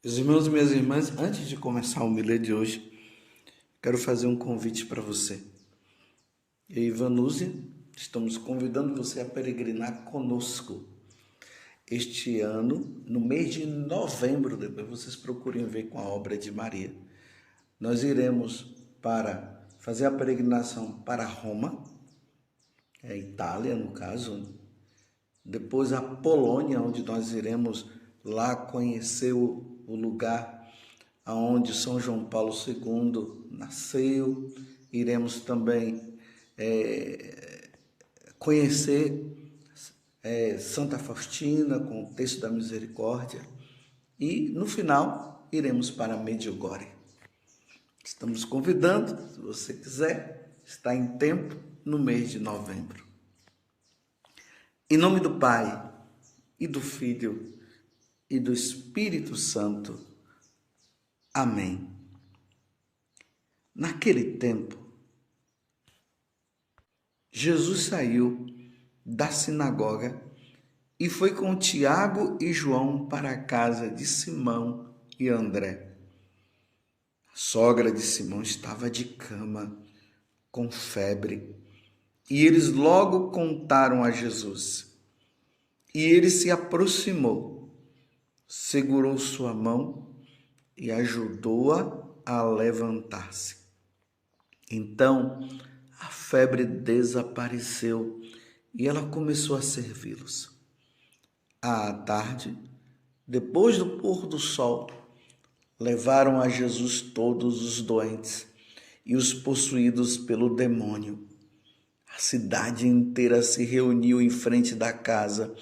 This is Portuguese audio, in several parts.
Meus irmãos e minhas irmãs, antes de começar o milê de hoje, quero fazer um convite para você. Eu e Vanúzia estamos convidando você a peregrinar conosco este ano, no mês de novembro. Depois vocês procurem ver com a obra de Maria. Nós iremos para fazer a peregrinação para Roma, Itália no caso, depois a Polônia, onde nós iremos lá conhecer o lugar aonde São João Paulo II nasceu. Iremos também conhecer Santa Faustina com o texto da misericórdia e no final iremos para Medjugorje. Estamos convidando, se você quiser, está em tempo no mês de novembro. Em nome do Pai e do Filho e do Espírito Santo. Amém. Naquele tempo, Jesus saiu da sinagoga e foi com Tiago e João para a casa de Simão e André. A sogra de Simão estava de cama, com febre, e eles logo contaram a Jesus. E ele se aproximou, segurou sua mão e ajudou-a a levantar-se. Então a febre desapareceu e ela começou a servi-los. À tarde, depois do pôr do sol, levaram a Jesus todos os doentes e os possuídos pelo demônio. A cidade inteira se reuniu em frente da casa.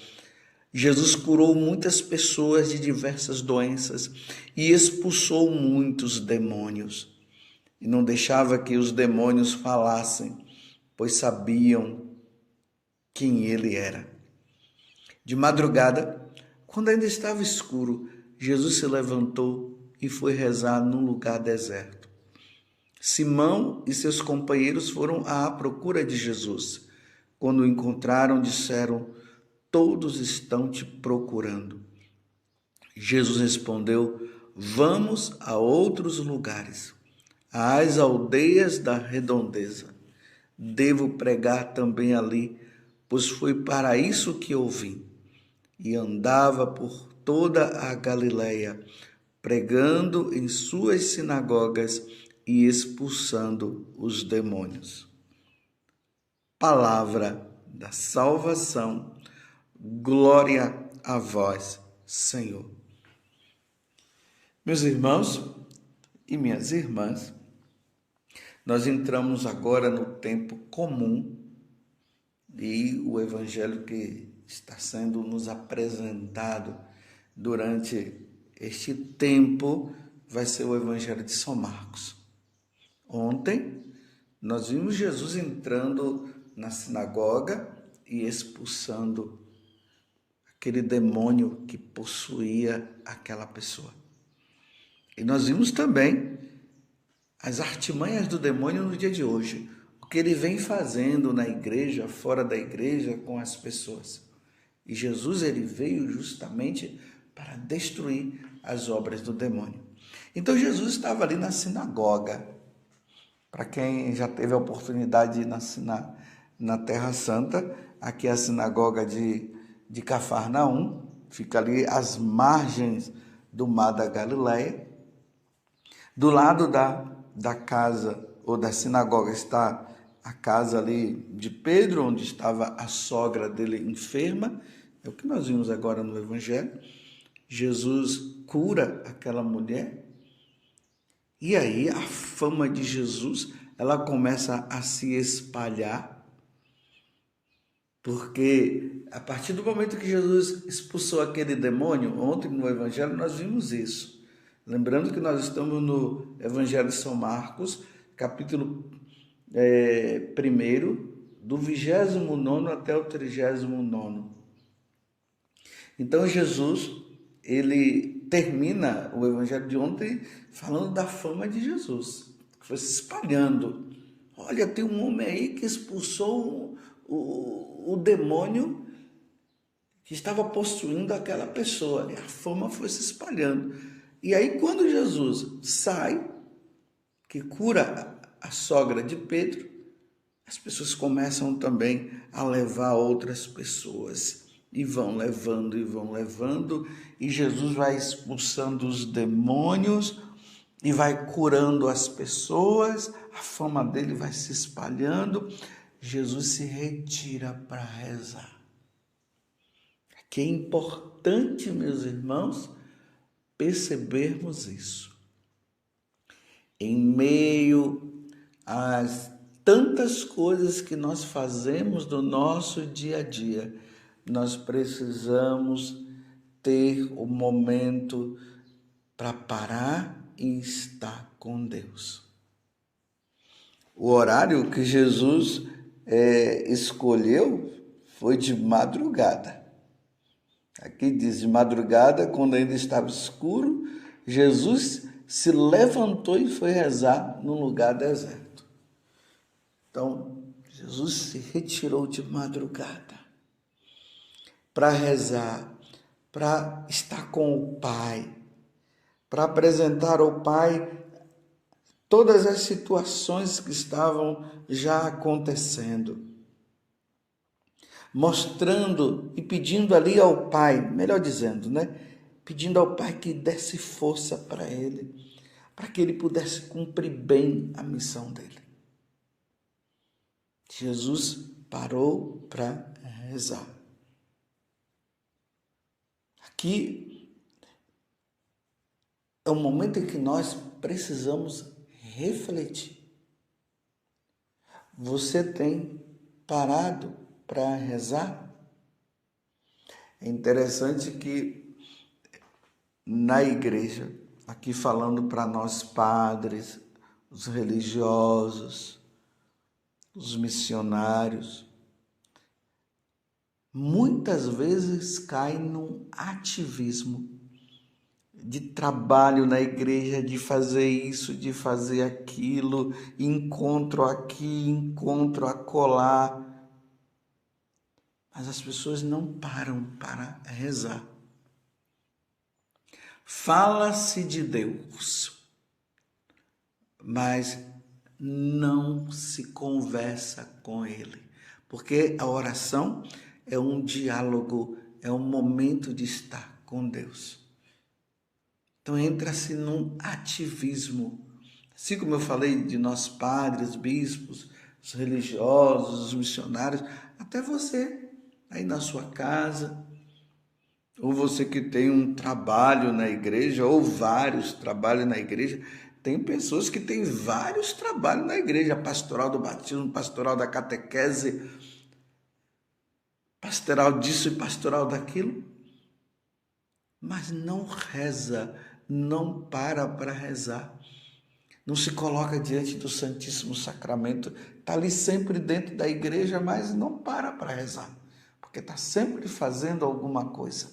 Jesus curou muitas pessoas de diversas doenças e expulsou muitos demônios. E não deixava que os demônios falassem, pois sabiam quem ele era. De madrugada, quando ainda estava escuro, Jesus se levantou e foi rezar num lugar deserto. Simão e seus companheiros foram à procura de Jesus. Quando o encontraram, disseram: "Todos estão te procurando." Jesus respondeu: "Vamos a outros lugares, às aldeias da redondeza. Devo pregar também ali, pois foi para isso que eu vim." E andava por toda a Galileia, pregando em suas sinagogas e expulsando os demônios. Palavra da salvação. Glória a vós, Senhor. Meus irmãos e minhas irmãs, nós entramos agora no tempo comum e o evangelho que está sendo nos apresentado durante este tempo vai ser o evangelho de São Marcos. Ontem nós vimos Jesus entrando na sinagoga e expulsando aquele demônio que possuía aquela pessoa. E nós vimos também as artimanhas do demônio no dia de hoje, o que ele vem fazendo na igreja, fora da igreja, com as pessoas. E Jesus, ele veio justamente para destruir as obras do demônio. Então Jesus estava ali na sinagoga. Para quem já teve a oportunidade de ir na Terra Santa, aqui é a sinagoga de Cafarnaum, fica ali às margens do mar da Galileia. Do lado da casa ou da sinagoga está a casa ali de Pedro, onde estava a sogra dele enferma. É o que nós vimos agora no Evangelho. Jesus cura aquela mulher. E aí a fama de Jesus, ela começa a se espalhar. Porque a partir do momento que Jesus expulsou aquele demônio, ontem no Evangelho nós vimos isso. Lembrando que nós estamos no Evangelho de São Marcos, capítulo 1, do 29º até o 39º. Então Jesus, ele termina o Evangelho de ontem falando da fama de Jesus, que foi se espalhando. Olha, tem um homem aí que expulsou o demônio que estava possuindo aquela pessoa. E a fama foi se espalhando. E aí, quando Jesus sai, que cura a sogra de Pedro, as pessoas começam também a levar outras pessoas. E vão levando, e Jesus vai expulsando os demônios e vai curando as pessoas, a fama dele vai se espalhando. Jesus se retira para rezar. Que é importante, meus irmãos, percebermos isso. Em meio às tantas coisas que nós fazemos no nosso dia a dia, nós precisamos ter o momento para parar e estar com Deus. O horário que Jesus escolheu foi de madrugada. Aqui diz de madrugada, quando ainda estava escuro, Jesus se levantou e foi rezar num lugar deserto. Então, Jesus se retirou de madrugada para rezar, para estar com o Pai, para apresentar ao Pai todas as situações que estavam já acontecendo, mostrando e pedindo ali ao Pai, melhor dizendo, pedindo ao Pai que desse força para ele, para que ele pudesse cumprir bem a missão dele. Jesus parou para rezar. Aqui é um momento em que nós precisamos refletir. Você tem parado para rezar? É interessante que na igreja, aqui falando para nós padres, os religiosos, os missionários, muitas vezes cai num ativismo de trabalho na igreja, de fazer isso, de fazer aquilo, encontro aqui, encontro acolá. Mas as pessoas não param para rezar. Fala-se de Deus, mas não se conversa com Ele, porque a oração é um diálogo, é um momento de estar com Deus. Então entra-se num ativismo, assim como eu falei de nós padres, bispos, os religiosos, os missionários, até você aí na sua casa, ou você que tem um trabalho na igreja, ou vários trabalhos na igreja. Tem pessoas que têm vários trabalhos na igreja, pastoral do batismo, pastoral da catequese, pastoral disso e pastoral daquilo, mas não reza, não para rezar, não se coloca diante do Santíssimo Sacramento, está ali sempre dentro da igreja, mas não para rezar, porque está sempre fazendo alguma coisa.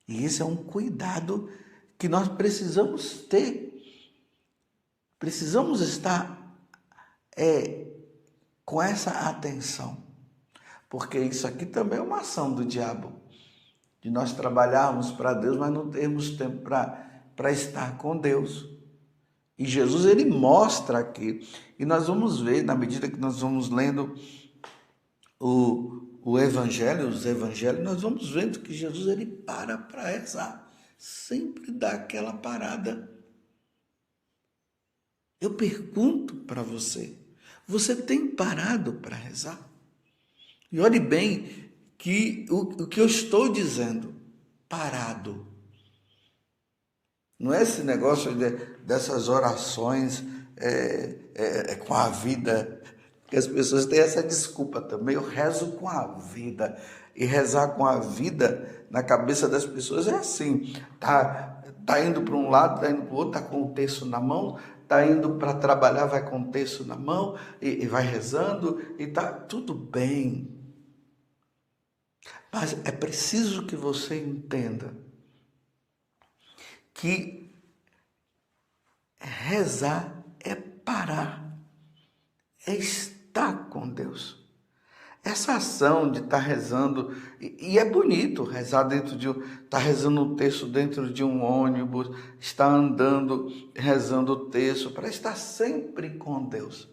E esse é um cuidado que nós precisamos ter. Precisamos estar com essa atenção, porque isso aqui também é uma ação do diabo, de nós trabalharmos para Deus, mas não termos tempo para estar com Deus. E Jesus, ele mostra aqui, e nós vamos ver, na medida que nós vamos lendo o Evangelho, os Evangelhos, nós vamos vendo que Jesus, ele para rezar, sempre dá aquela parada. Eu pergunto para você, você tem parado para rezar? E olhe bem que o que eu estou dizendo, parado. Não é esse negócio dessas orações com a vida, que as pessoas têm essa desculpa também. Eu rezo com a vida. E rezar com a vida, na cabeça das pessoas, é assim. Tá indo para um lado, tá indo para o outro, tá com o terço na mão, tá indo para trabalhar, vai com o terço na mão, e vai rezando, e tá tudo bem. Mas é preciso que você entenda que rezar é parar, é estar com Deus, Essa ação de estar rezando, e é bonito rezar dentro de estar rezando um texto dentro de um ônibus, estar andando, rezando o texto, para estar sempre com Deus.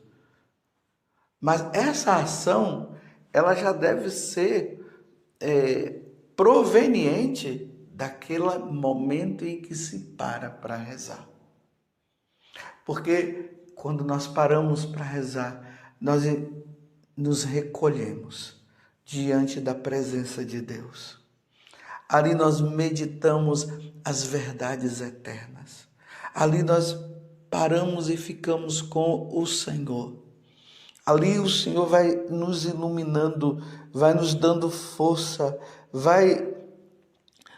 Mas essa ação, ela já deve ser proveniente daquele momento em que se para rezar. Porque quando nós paramos para rezar, nós nos recolhemos diante da presença de Deus. Ali nós meditamos as verdades eternas. Ali nós paramos e ficamos com o Senhor. Ali o Senhor vai nos iluminando, vai nos dando força, vai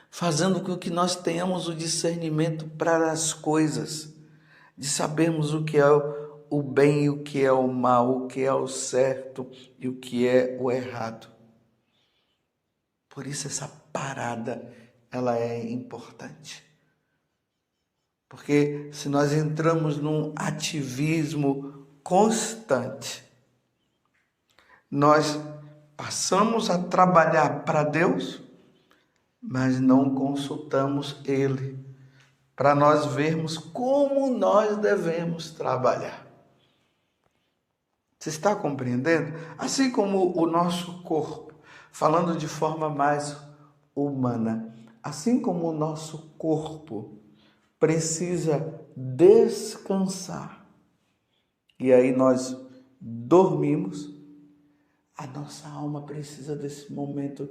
fazendo com que nós tenhamos o discernimento para as coisas, de sabermos o que é o bem e o que é o mal, o que é o certo e o que é o errado. Por isso essa parada, ela é importante. Porque se nós entramos num ativismo constante, nós passamos a trabalhar para Deus, mas não consultamos Ele, para nós vermos como nós devemos trabalhar. Você está compreendendo? Assim como o nosso corpo, falando de forma mais humana, assim como o nosso corpo precisa descansar, e aí nós dormimos, a nossa alma precisa desse momento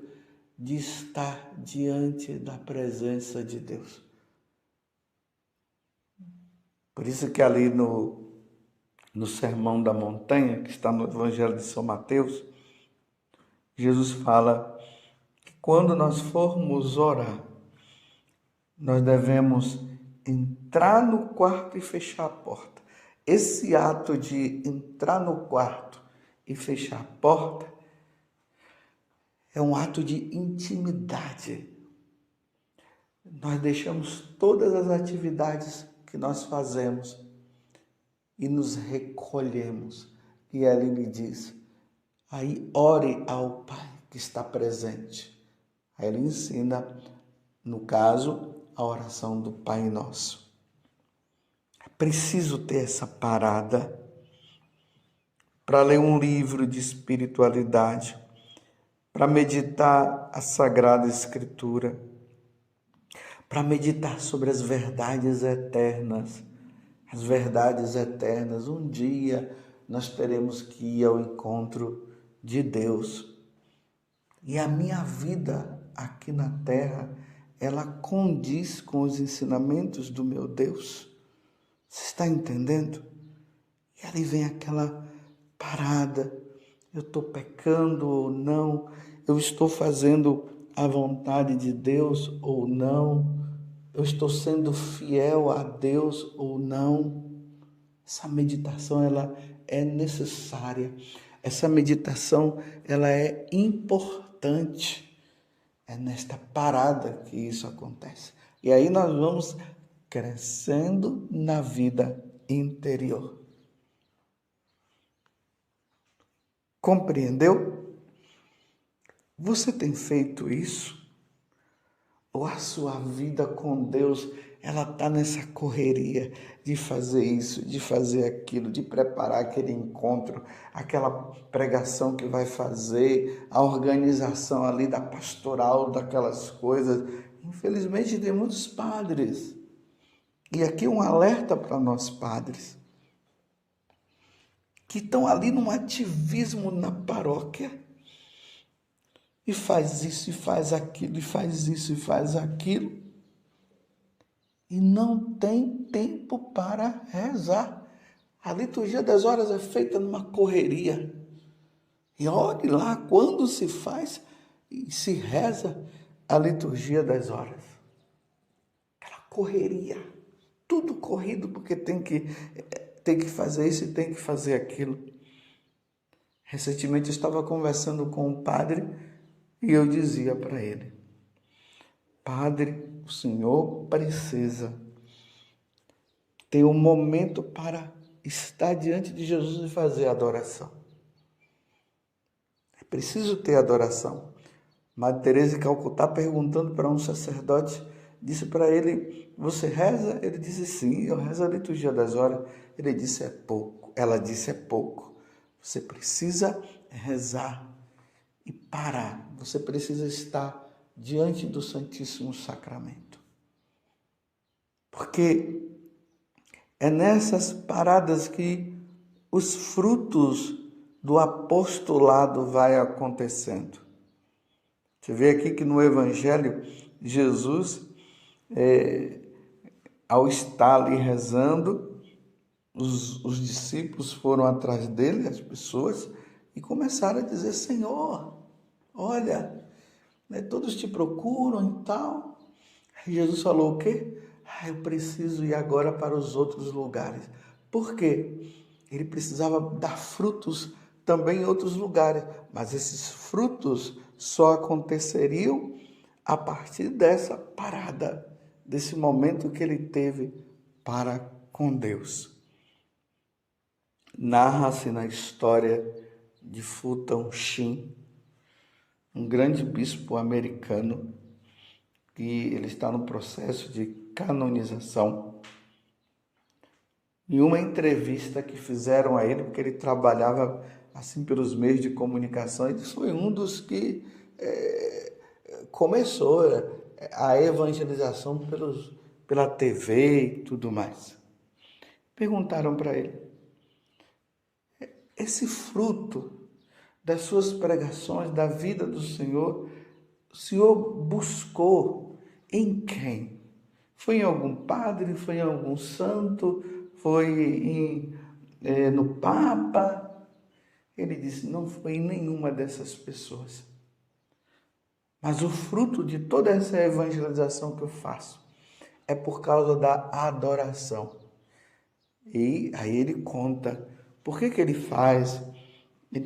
de estar diante da presença de Deus. Por isso que ali no Sermão da Montanha, que está no Evangelho de São Mateus, Jesus fala que quando nós formos orar, nós devemos entrar no quarto e fechar a porta. Esse ato de entrar no quarto e fechar a porta é um ato de intimidade. Nós deixamos todas as atividades que nós fazemos e nos recolhemos. E ele me diz, aí ore ao Pai que está presente. Aí ele ensina, no caso, a oração do Pai Nosso. É preciso ter essa parada para ler um livro de espiritualidade, para meditar a Sagrada Escritura, para meditar sobre as verdades eternas. As verdades eternas. Um dia nós teremos que ir ao encontro de Deus. E a minha vida aqui na terra, ela condiz com os ensinamentos do meu Deus. Você está entendendo? E ali vem aquela parada. Eu estou pecando ou não? Eu estou fazendo a vontade de Deus ou não? Eu estou sendo fiel a Deus ou não? Essa meditação, ela é necessária. Essa meditação, ela é importante. É nesta parada que isso acontece. E aí nós vamos crescendo na vida interior. Compreendeu? Você tem feito isso? Ou a sua vida com Deus, ela está nessa correria de fazer isso, de fazer aquilo, de preparar aquele encontro, aquela pregação que vai fazer, a organização ali da pastoral, daquelas coisas. Infelizmente tem muitos padres. E aqui um alerta para nós padres, que estão ali num ativismo na paróquia, e faz isso, e faz aquilo, e faz isso, e faz aquilo. E não tem tempo para rezar. A liturgia das horas é feita numa correria. E olhe lá quando se faz e se reza a liturgia das horas. Aquela correria. Tudo corrido porque tem que fazer isso e tem que fazer aquilo. Recentemente eu estava conversando com um padre e eu dizia para ele: Padre, o senhor precisa ter um momento para estar diante de Jesus e fazer a adoração. É Preciso ter adoração. Madre Teresa de Calcutá, perguntando para um sacerdote, disse para ele: você reza? Ele disse: sim, eu rezo a liturgia das horas. Ele disse: é pouco. Ela disse: é pouco. Você precisa rezar e parar. Você precisa estar diante do Santíssimo Sacramento. Porque é nessas paradas que os frutos do apostolado vai acontecendo. Você vê aqui que no Evangelho, Jesus, ao estar ali rezando, os discípulos foram atrás dele, as pessoas, e começaram a dizer: Senhor, olha, todos te procuram e tal. Aí Jesus falou o quê? Eu preciso ir agora para os outros lugares. Por quê? Ele precisava dar frutos também em outros lugares, mas esses frutos só aconteceriam a partir dessa parada, desse momento que ele teve para com Deus. Narra-se na história de Fulton Sheen, um grande bispo americano, que ele está no processo de canonização. Em uma entrevista que fizeram a ele, porque ele trabalhava assim pelos meios de comunicação, ele foi um dos que começou a evangelização pela TV e tudo mais. Perguntaram para ele: esse fruto das suas pregações, da vida do Senhor, o Senhor buscou em quem? Foi em algum padre? Foi em algum santo? Foi no Papa? Ele disse: não foi em nenhuma dessas pessoas. Mas o fruto de toda essa evangelização que eu faço é por causa da adoração. E aí ele conta por que ele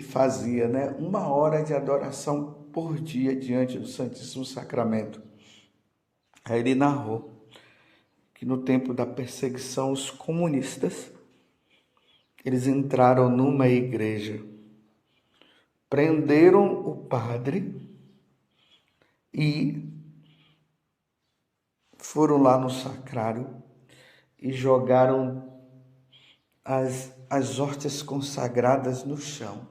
fazia 1 hora de adoração por dia diante do Santíssimo Sacramento. Aí ele narrou que no tempo da perseguição, os comunistas, eles entraram numa igreja, prenderam o padre e foram lá no sacrário e jogaram as hóstias consagradas no chão.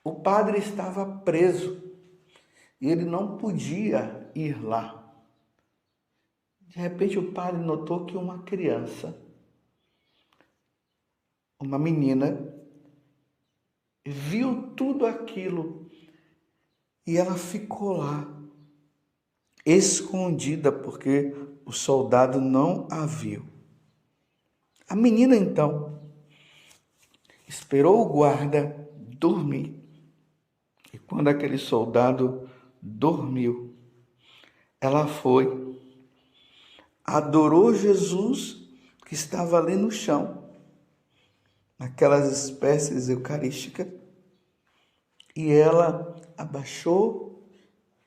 O padre estava preso e ele não podia ir lá. De repente o padre notou que uma criança, uma menina, viu tudo aquilo e ela ficou lá, escondida, porque o soldado não a viu. A menina então esperou o guarda dormir. E quando aquele soldado dormiu, ela foi, adorou Jesus que estava ali no chão, naquelas espécies eucarísticas, e ela abaixou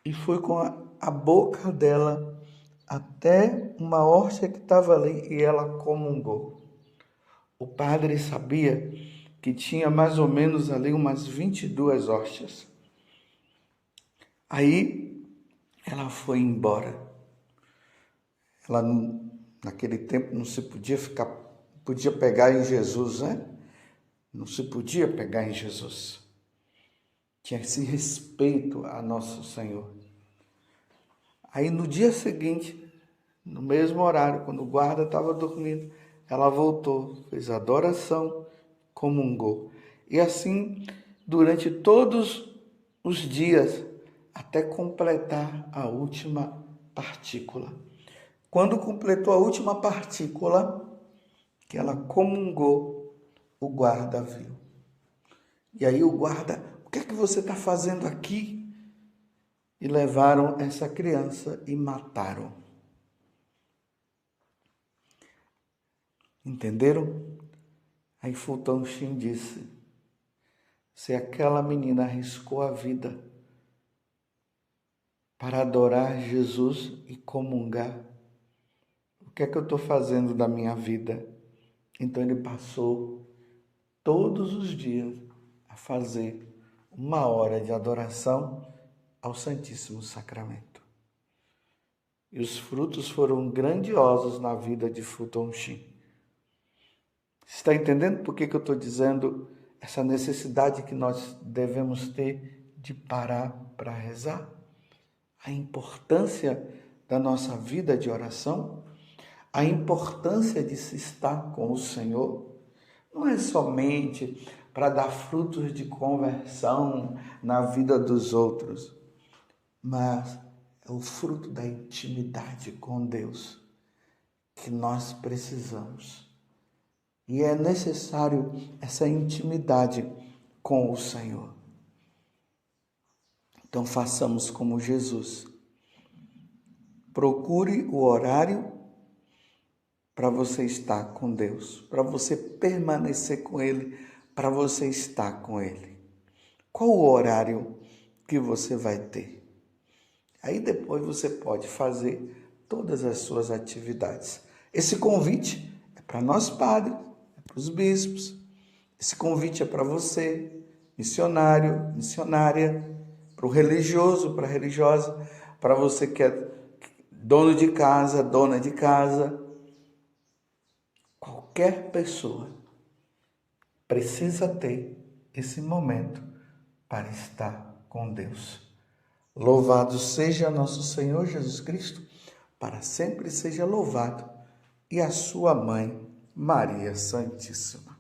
e foi com a boca dela até uma hóstia que estava ali e ela comungou. O padre sabia que tinha mais ou menos ali umas 22 hóstias. Aí ela foi embora. Ela, naquele tempo, não se podia pegar em Jesus, né? Não se podia pegar em Jesus. Tinha esse respeito a nosso Senhor. Aí no dia seguinte, no mesmo horário, quando o guarda estava dormindo, ela voltou, fez adoração, comungou. E assim, durante todos os dias, até completar a última partícula. Quando completou a última partícula, que ela comungou, o guarda viu. E aí o guarda: o que é que você está fazendo aqui? E levaram essa criança e mataram. Entenderam? Aí Fulton Sheen disse: se aquela menina arriscou a vida para adorar Jesus e comungar, o que é que eu estou fazendo da minha vida? Então ele passou todos os dias a fazer uma hora de adoração ao Santíssimo Sacramento. E os frutos foram grandiosos na vida de Fu Tongxin. Está entendendo por que eu estou dizendo essa necessidade que nós devemos ter de parar para rezar? A importância da nossa vida de oração, a importância de se estar com o Senhor, não é somente para dar frutos de conversão na vida dos outros, mas é o fruto da intimidade com Deus que nós precisamos. E é necessário essa intimidade com o Senhor. Então façamos como Jesus. Procure o horário para você estar com Deus, para você permanecer com Ele, para você estar com Ele. Qual o horário que você vai ter? Aí depois você pode fazer todas as suas atividades. Esse convite é para nós padres, é para os bispos. Esse convite é para você, missionário, missionária, para o religioso, para a religiosa, para você que é dono de casa, dona de casa. Qualquer pessoa precisa ter esse momento para estar com Deus. Louvado seja nosso Senhor Jesus Cristo, para sempre seja louvado, e a sua mãe, Maria Santíssima.